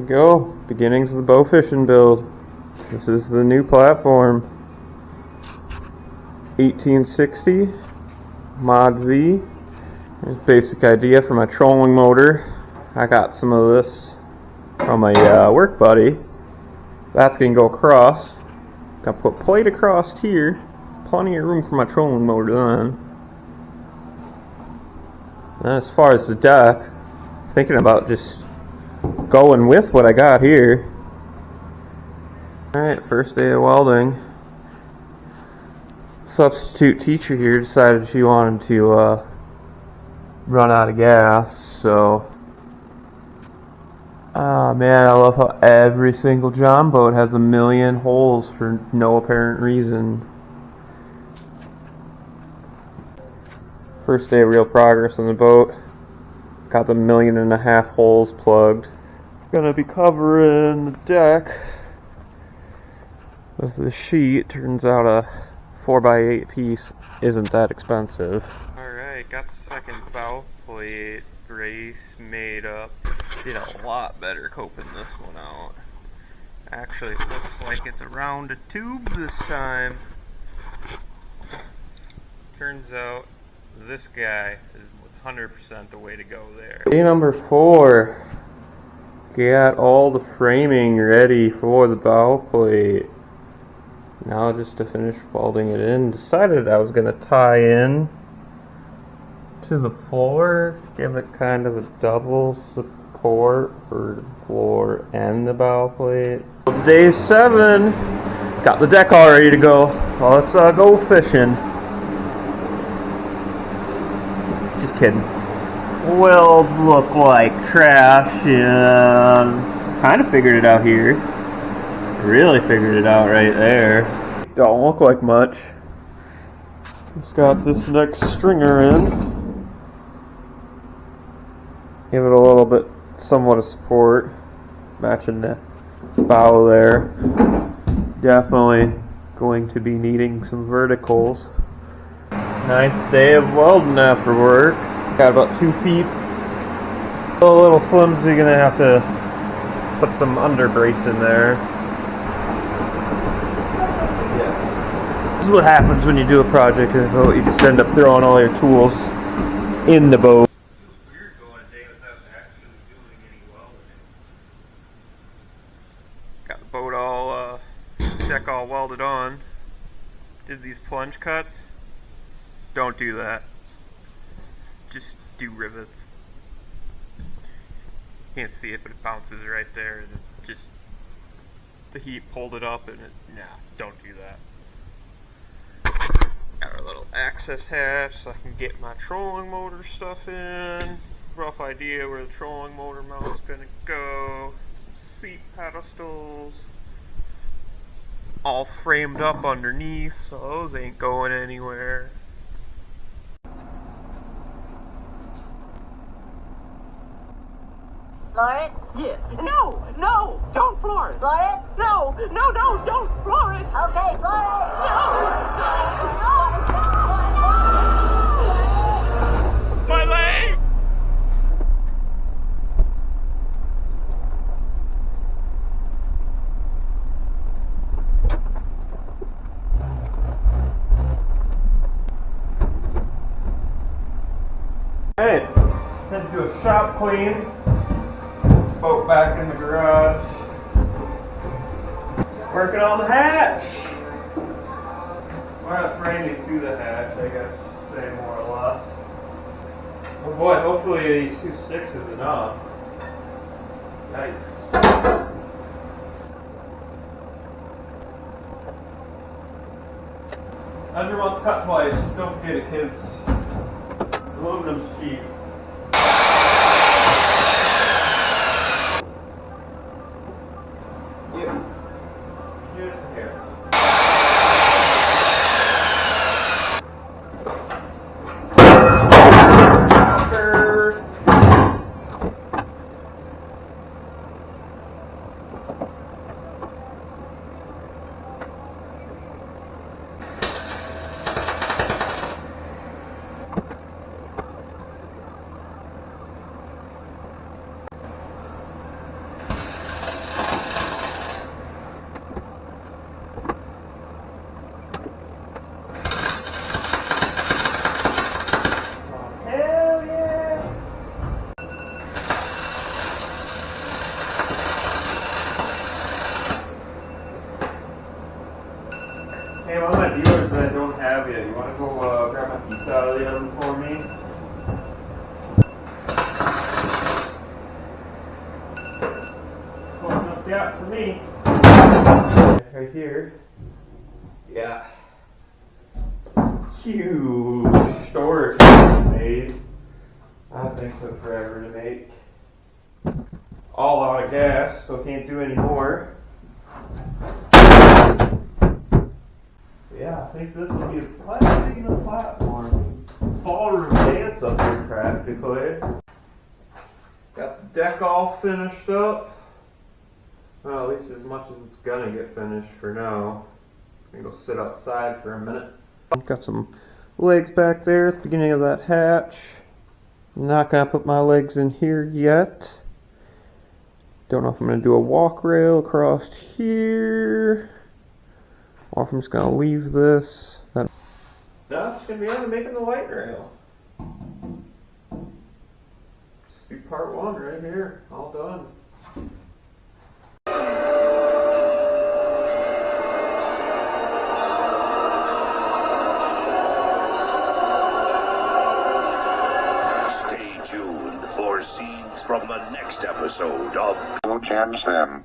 we go. Beginnings of the Bowfishing build. This is the new platform. 1860 Mod V. Basic idea for my trolling motor. I got some of this from a work buddy. That's going to go across. Got to put plate across here. Plenty of room for my trolling motor then. And as far as the deck, thinking about just going with what I got here. Alright, first day of welding. Substitute teacher here decided she wanted to run out of gas, so man, I love how every single John boat has a million holes for no apparent reason. First day of real progress on the boat. Got the 1.5 million holes plugged. Gonna be covering the deck with the sheet. Turns out a 4x8 piece isn't that expensive. Alright, got the second bow plate brace made up. Did a lot better coping this one out. Actually, it looks like it's a rounded tube this time. Turns out this guy is 100% the way to go there. Day number 4. Got all the framing ready for the bow plate. Now just to finish welding it in. Decided I was going to tie in to the floor. Give it kind of a double support for the floor and the bow plate. Day 7. Got the deck all ready to go. Well, let's go fishing. Just kidding. Welds look like trash, and kind of figured it out here. Really figured it out right there. Don't look like much. Just got this next stringer in. Give it a little bit, somewhat of support, matching the bow there. Definitely going to be needing some verticals. 9th day of welding after work. Got about 2 feet. A little flimsy, gonna have to put some under brace in there. Yeah. This is what happens when you do a project in a boat. You just end up throwing all your tools in the boat. It's weird going a day without actually doing any welding. Got the boat all, deck all welded on. Did these plunge cuts. Don't do that. Just do rivets. Can't see it, but it bounces right there, and it just, the heat pulled it up, and nah, don't do that. Got our little access hatch so I can get my trolling motor stuff in. Rough idea where the trolling motor mount's gonna go. Some seat pedestals. All framed up underneath, so those ain't going anywhere. Floor it? Yes. No! No! Don't floor it! Floor it? No! No, no! Don't floor it! Okay, floor it! My leg! Hey, had to do a shop clean. Boat back in the garage. Working on the hatch. We're not framing to the hatch, I guess you could say, more or less. Oh boy, hopefully these 2 sticks is enough. Yikes. Measure once, cut twice. Don't forget it, kids. Aluminum's cheap. Hey, one of my viewers that don't have it, you want to go grab my pizza out of the oven for me? Close enough gap for me. Right here. Yeah. Huge storage made. That thing took forever to make. All out of gas, so can't do any more. Yeah, I think this will be a quite big enough platform. Ballroom dance up here practically. Got the deck all finished up. Well, at least as much as it's gonna get finished for now. I'm gonna go sit outside for a minute. Got some legs back there at the beginning of that hatch. Not gonna put my legs in here yet. Don't know if I'm gonna do a walk rail across here, or if I'm just gonna leave this. That's gonna be on to making the light rail. This will be part one right here, all done. Stay tuned for scenes from the next episode of Jam Sam.